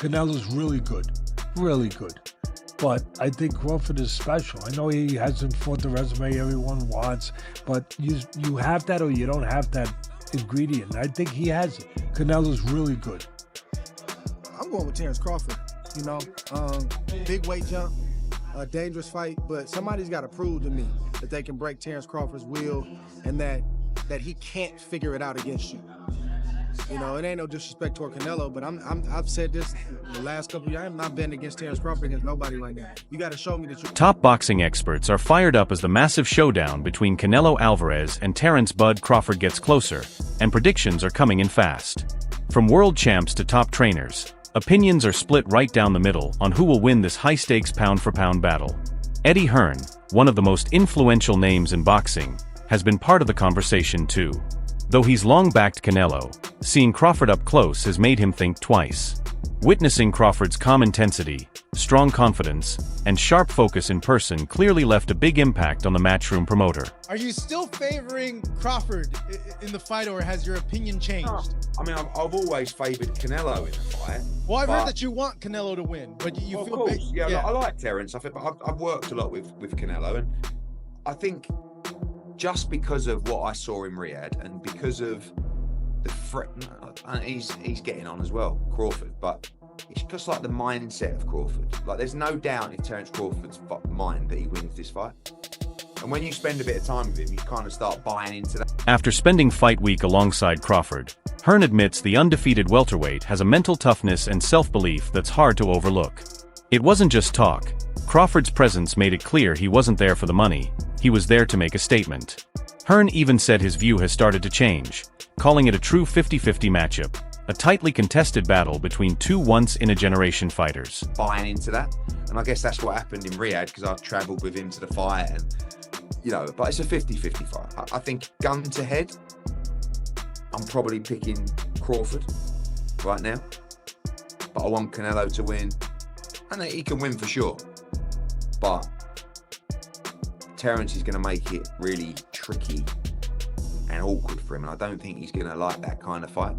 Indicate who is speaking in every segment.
Speaker 1: Canelo's really good. Really good. But I think Crawford is special. I know he hasn't fought the resume everyone wants, but you have that or you don't have that ingredient. I think he has it. Canelo's really good.
Speaker 2: I'm going with Terence Crawford. Big weight jump, a dangerous fight, but somebody's got to prove to me that they can break Terence Crawford's will and that he can't figure it out against you. It ain't no disrespect toward Canelo, but I've said this the last couple of years. I'm not betting against Terence Crawford against nobody right now. You got to show me that you.
Speaker 3: Top boxing experts are fired up as the massive showdown between Canelo Alvarez and Terence "Bud" Crawford gets closer, and predictions are coming in fast. From world champs to top trainers, opinions are split right down the middle on who will win this high-stakes pound-for-pound battle. Eddie Hearn, one of the most influential names in boxing, has been part of the conversation too. Though he's long backed Canelo, seeing Crawford up close has made him think twice. Witnessing Crawford's calm intensity, strong confidence, and sharp focus in person clearly left a big impact on the matchroom promoter.
Speaker 4: Are you still favoring Crawford in the fight, or has your opinion changed?
Speaker 5: I've always favored Canelo in the fight.
Speaker 4: Well, I've heard that you want Canelo to win, but you feel...
Speaker 5: Of course, yeah. I like Terence. I've worked a lot with Canelo, and I think just because of what I saw in Riyadh and because of the threat, and he's getting on as well, Crawford, but it's just like the mindset of Crawford. Like, there's no doubt in Terence Crawford's mind that he wins this fight. And when you spend a bit of time with him, you kind of start buying into that.
Speaker 3: After spending fight week alongside Crawford, Hearn admits the undefeated welterweight has a mental toughness and self-belief that's hard to overlook. It wasn't just talk. Crawford's presence made it clear he wasn't there for the money, he was there to make a statement. Hearn even said his view has started to change, calling it a true 50-50 matchup, a tightly contested battle between two once-in-a-generation fighters.
Speaker 5: Buying into that, and I guess that's what happened in Riyadh, because I travelled with him to the fight, and but it's a 50-50 fight. I think gun to head, I'm probably picking Crawford right now, but I want Canelo to win, and he can win for sure, but Terence is going to make it really tricky and awkward for him, and I don't think he's going to like that kind of fight.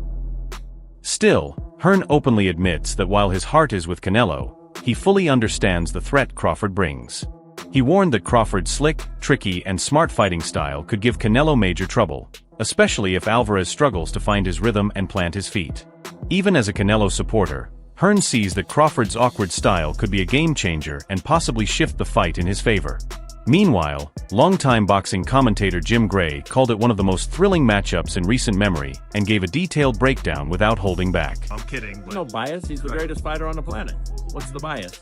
Speaker 3: Still, Hearn openly admits that while his heart is with Canelo, he fully understands the threat Crawford brings. He warned that Crawford's slick, tricky, and smart fighting style could give Canelo major trouble, especially if Alvarez struggles to find his rhythm and plant his feet. Even as a Canelo supporter, Hearn sees that Crawford's awkward style could be a game-changer and possibly shift the fight in his favor. Meanwhile, longtime boxing commentator Jim Gray called it one of the most thrilling matchups in recent memory and gave a detailed breakdown without holding back.
Speaker 6: I'm kidding. But...
Speaker 7: No bias. He's the greatest fighter on the planet. What's the bias?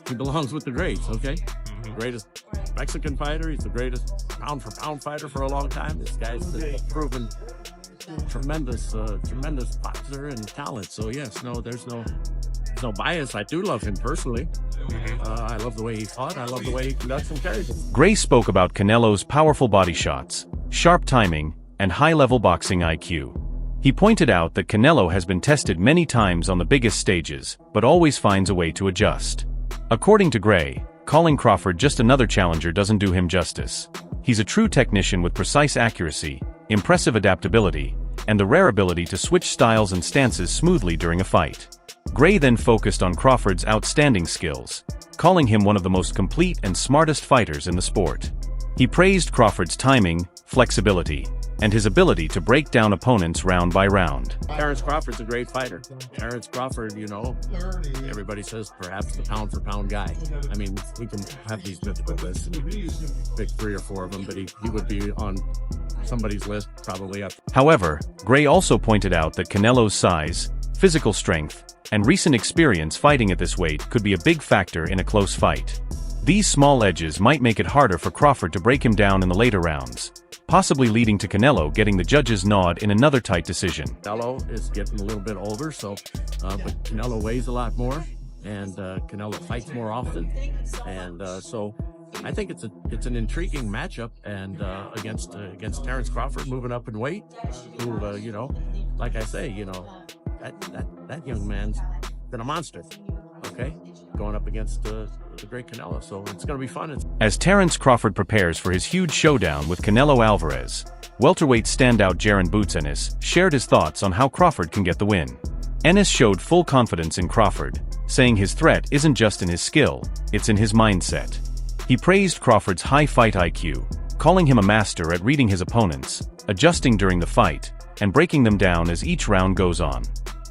Speaker 7: He belongs with the greats, okay? The greatest Mexican fighter. He's the greatest pound-for-pound fighter for a long time. This guy's been proven tremendous boxer and talent. So yes, there's no bias. I do love him personally. I love the way he fought. I love the way he conducts and carries him.
Speaker 3: Gray spoke about Canelo's powerful body shots, sharp timing, and high-level boxing IQ. He pointed out that Canelo has been tested many times on the biggest stages, but always finds a way to adjust. According to Gray, calling Crawford just another challenger doesn't do him justice. He's a true technician with precise accuracy, impressive adaptability, and the rare ability to switch styles and stances smoothly during a fight. Gray then focused on Crawford's outstanding skills, calling him one of the most complete and smartest fighters in the sport. He praised Crawford's timing, flexibility, and his ability to break down opponents round by round.
Speaker 7: Terence Crawford's a great fighter. Terence Crawford, everybody says perhaps the pound-for-pound guy. I mean, we can have these mythical lists and pick 3 or 4 of them, but he would be on somebody's list probably up.
Speaker 3: However, Gray also pointed out that Canelo's size, physical strength, and recent experience fighting at this weight could be a big factor in a close fight. These small edges might make it harder for Crawford to break him down in the later rounds, possibly leading to Canelo getting the judge's nod in another tight decision.
Speaker 7: Canelo is getting a little bit older, but Canelo weighs a lot more, and Canelo fights more often, and so I think it's an intriguing matchup, and against Terence Crawford moving up in weight, who like I say, that young man's been a monster. Okay, going up against the great Canelo, so it's going to be fun.
Speaker 3: As Terence Crawford prepares for his huge showdown with Canelo Alvarez, welterweight standout Jaron Boots Ennis shared his thoughts on how Crawford can get the win. Ennis showed full confidence in Crawford, saying his threat isn't just in his skill, it's in his mindset. He praised Crawford's high fight IQ, calling him a master at reading his opponents, adjusting during the fight, and breaking them down as each round goes on.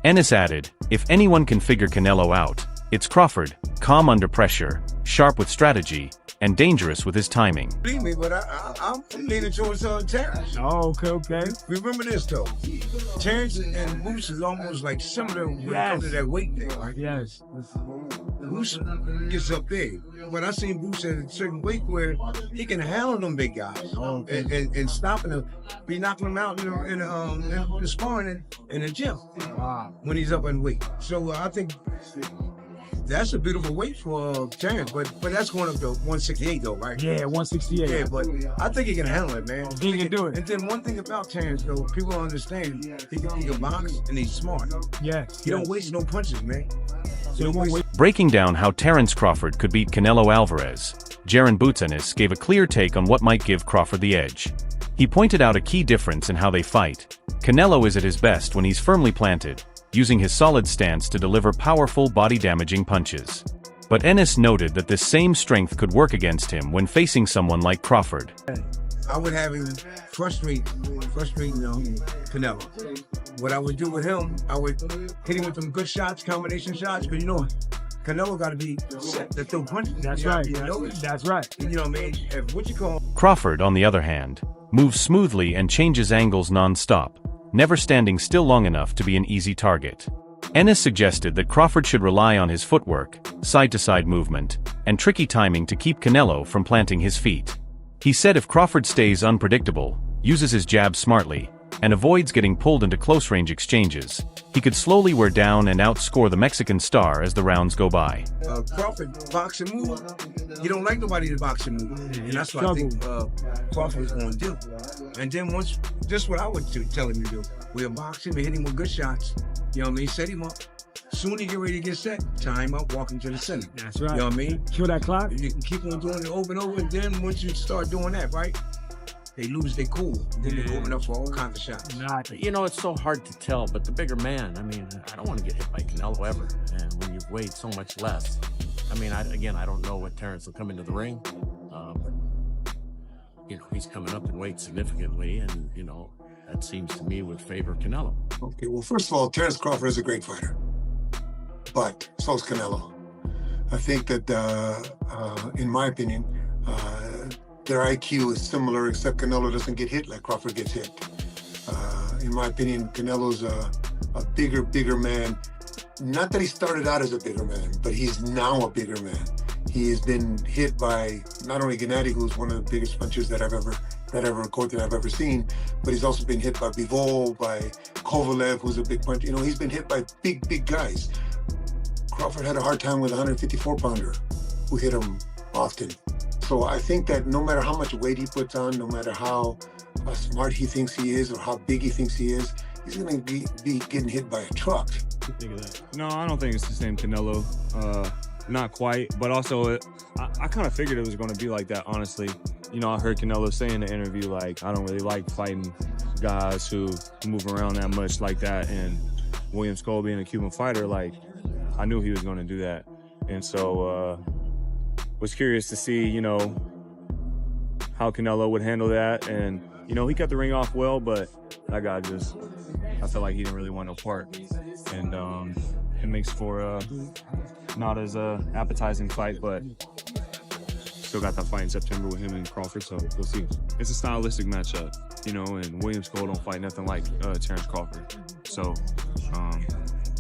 Speaker 3: Ennis added, "If anyone can figure Canelo out, it's Crawford, calm under pressure, sharp with strategy, and dangerous with his timing."
Speaker 6: Believe me, but I'm leaning towards Terence.
Speaker 1: Oh, okay.
Speaker 6: Remember this though, Terence and Moose is almost like similar when it comes to that weight thing. Right?
Speaker 1: Yes.
Speaker 6: Moose gets up big, but I seen Moose at a certain weight where he can handle them big guys and stopping them, be knocking them out in the sparring in the gym when he's up in weight. So I think that's a beautiful weight for Terence, but that's going up to 168 though, right?
Speaker 1: Yeah, 168.
Speaker 6: Yeah, but I think he can handle it, man.
Speaker 1: He can do it.
Speaker 6: And then one thing about Terence though, people don't understand, he can box and he's smart.
Speaker 1: Yeah.
Speaker 6: He don't waste no punches, man.
Speaker 3: Breaking down how Terence Crawford could beat Canelo Alvarez, Jaron Boutsanis gave a clear take on what might give Crawford the edge. He pointed out a key difference in how they fight. Canelo is at his best when he's firmly planted, using his solid stance to deliver powerful body-damaging punches. But Ennis noted that this same strength could work against him when facing someone like Crawford.
Speaker 6: I would have him frustrating Canelo. What I would do with him, I would hit him with some good shots, combination shots, but Canelo got to be set to throw punches.
Speaker 1: That's right. That's right.
Speaker 6: You know what I mean?
Speaker 3: Crawford, on the other hand, moves smoothly and changes angles non-stop, never standing still long enough to be an easy target. Ennis suggested that Crawford should rely on his footwork, side-to-side movement, and tricky timing to keep Canelo from planting his feet. He said if Crawford stays unpredictable, uses his jab smartly, and avoids getting pulled into close-range exchanges, he could slowly wear down and outscore the Mexican star as the rounds go by.
Speaker 6: Crawford boxing move, he don't like nobody to boxing move, and that's what I think Crawford is going to do. And then once, just what I would tell him to do, we'll box him and hit him with good shots. You know what I mean? Set him up. Soon as he get ready to get set, tie him up, walk him to the center.
Speaker 1: That's right.
Speaker 6: You know what I mean?
Speaker 1: Kill that clock.
Speaker 6: You can keep on doing it over and over, and then once you start doing that, right? They lose their cool. Then they open up for all kinds of shots.
Speaker 7: You know, it's so hard to tell, but the bigger man, I mean, I don't want to get hit by Canelo ever. And when you've weighed so much less, I mean, I don't know what Terence will come into the ring. But, he's coming up in weight significantly, and, that seems to me would favor Canelo.
Speaker 8: Okay, well, first of all, Terence Crawford is a great fighter, but so is Canelo. I think that, in my opinion, their IQ is similar, except Canelo doesn't get hit like Crawford gets hit. In my opinion, Canelo's a bigger man. Not that he started out as a bigger man, but he's now a bigger man. He has been hit by not only Gennady, who's one of the biggest punchers that I've ever seen, but he's also been hit by Bivol, by Kovalev, who's a big puncher. He's been hit by big guys. Crawford had a hard time with a 154-pounder who hit him often. So I think that no matter how much weight he puts on, no matter how smart he thinks he is or how big he thinks he is, he's going to be getting hit by a truck.
Speaker 9: No, I don't think it's the same Canelo. Not quite, but also I kind of figured it was going to be like that, honestly. I heard Canelo say in the interview, like, I don't really like fighting guys who move around that much like that. And William Skull being a Cuban fighter, like, I knew he was going to do that. And so was curious to see, how Canelo would handle that. And, he kept the ring off well, but that guy I felt like he didn't really want no part. And it makes for not as appetizing fight, but still got that fight in September with him and Crawford, so we'll see. It's a stylistic matchup, and William Skull don't fight nothing like Terence Crawford. So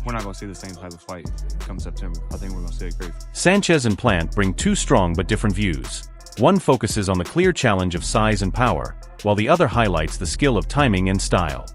Speaker 9: we're not going to see the same type of fight come September. I think we're going to see a great fight.
Speaker 3: Sanchez and Plant bring two strong but different views. One focuses on the clear challenge of size and power, while the other highlights the skill of timing and style.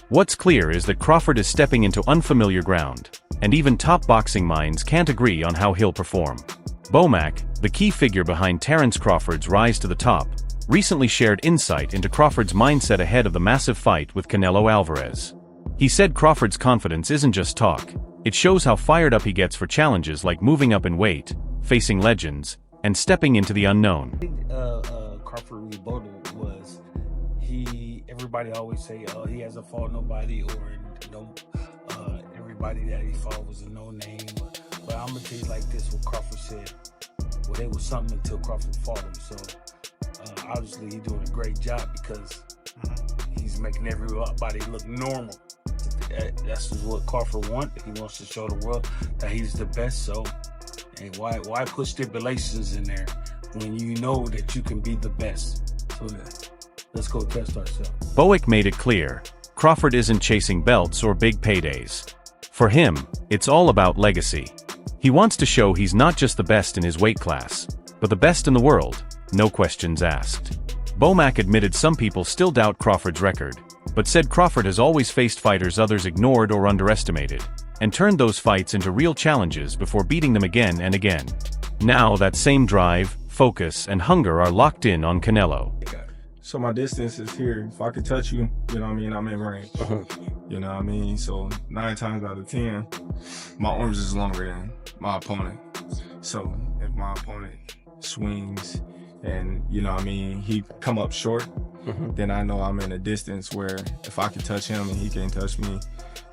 Speaker 3: What's clear is that Crawford is stepping into unfamiliar ground, and even top boxing minds can't agree on how he'll perform. Bomac, the key figure behind Terence Crawford's rise to the top, recently shared insight into Crawford's mindset ahead of the massive fight with Canelo Alvarez. He said Crawford's confidence isn't just talk, it shows how fired up he gets for challenges like moving up in weight, facing legends, and stepping into the unknown.
Speaker 10: Crawford rebuttal was everybody always say, he hasn't fought nobody, or everybody everybody that he fought was a no-name. But I'm gonna tell you like this: what Crawford said. Well, they was something until Crawford fought him. So obviously he's doing a great job because he's making everybody look normal. That's what Crawford wants. He wants to show the world that he's the best. So, and why put stipulations in there when you know that you can be the best? So let's go test ourselves.
Speaker 3: Bowick made it clear, Crawford isn't chasing belts or big paydays. For him, it's all about legacy. He wants to show he's not just the best in his weight class, but the best in the world, no questions asked. Bomac admitted some people still doubt Crawford's record, but said Crawford has always faced fighters others ignored or underestimated, and turned those fights into real challenges before beating them again and again. Now that same drive, focus, and hunger are locked in on Canelo.
Speaker 11: So my distance is here. If I could touch you, you know what I mean, I'm in range. You know what I mean? So 9 times out of 10, my arms is longer than my opponent. So if my opponent swings and, you know what I mean, he come up short, then I know I'm in a distance where if I can touch him and he can't touch me,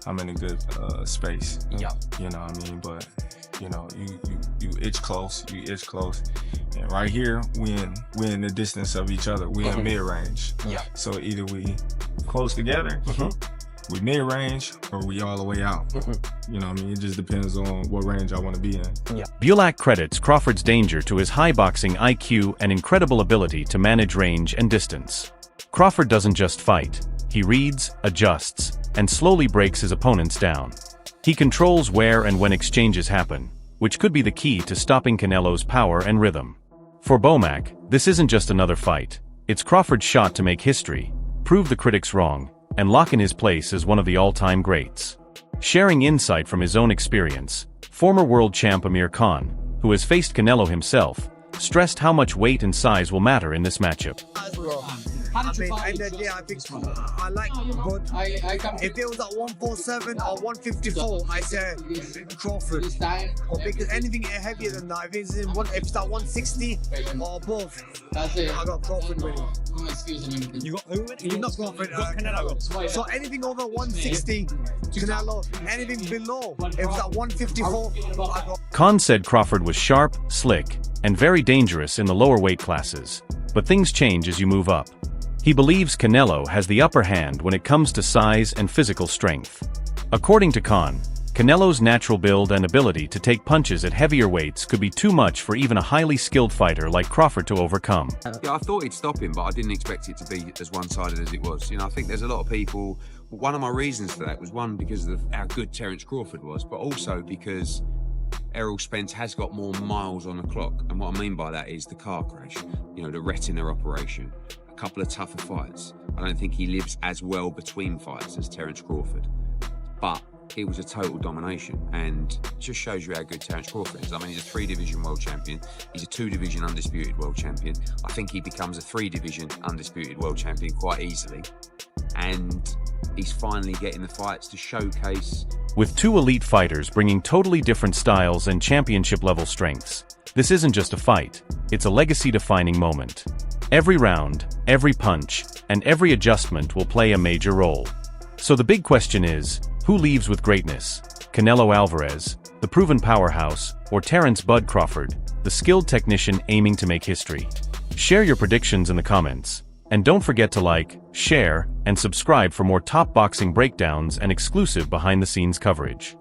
Speaker 11: I'm in a good space.
Speaker 10: Yeah.
Speaker 11: You know what I mean? But, you know, you itch close, And right here, we in the distance of each other. We in mid-range.
Speaker 10: Yeah.
Speaker 11: So either we close together, we mid-range, or we all the way out. You know what I mean? It just depends on what range I want to be in.
Speaker 10: Yeah.
Speaker 3: Bulak credits Crawford's danger to his high boxing IQ and incredible ability to manage range and distance. Crawford doesn't just fight. He reads, adjusts, and slowly breaks his opponents down. He controls where and when exchanges happen, which could be the key to stopping Canelo's power and rhythm. For Bomac, this isn't just another fight. It's Crawford's shot to make history, prove the critics wrong, and lock in his place as one of the all-time greats. Sharing insight from his own experience, former world champ Amir Khan, who has faced Canelo himself, stressed how much weight and size will matter in this matchup.
Speaker 12: I mean, end of the day, I think I like good. If it was at 147 or 154, I say Crawford. Or because anything heavier than that, if it's at 160 or above, I got Crawford winning. You got who winning? You not Crawford, Canelo. So anything over 160, Canelo. Anything below, if it's at 154, I got.
Speaker 3: Khan said Crawford was sharp, slick, and very dangerous in the lower weight classes, but things change as you move up. He believes Canelo has the upper hand when it comes to size and physical strength. According to Khan, Canelo's natural build and ability to take punches at heavier weights could be too much for even a highly skilled fighter like Crawford to overcome.
Speaker 5: Yeah, I thought he'd stop him, but I didn't expect it to be as one-sided as it was. You know, I think there's a lot of people. One of my reasons for that was one, because of how good Terence Crawford was, but also because Errol Spence has got more miles on the clock. And what I mean by that is the car crash, you know, the retina operation, a couple of tougher fights. I don't think he lives as well between fights as Terence Crawford. But it was a total domination, and it just shows you how good Terence Crawford is. I mean, he's a 3-division world champion. He's a 2-division undisputed world champion. I think he becomes a 3-division undisputed world champion quite easily. And he's finally getting the fights to showcase.
Speaker 3: With two elite fighters bringing totally different styles and championship-level strengths, this isn't just a fight, it's a legacy-defining moment. Every round, every punch, and every adjustment will play a major role. So the big question is, who leaves with greatness? Canelo Alvarez, the proven powerhouse, or Terence "Bud" Crawford, the skilled technician aiming to make history? Share your predictions in the comments. And don't forget to like, share, and subscribe for more top boxing breakdowns and exclusive behind-the-scenes coverage.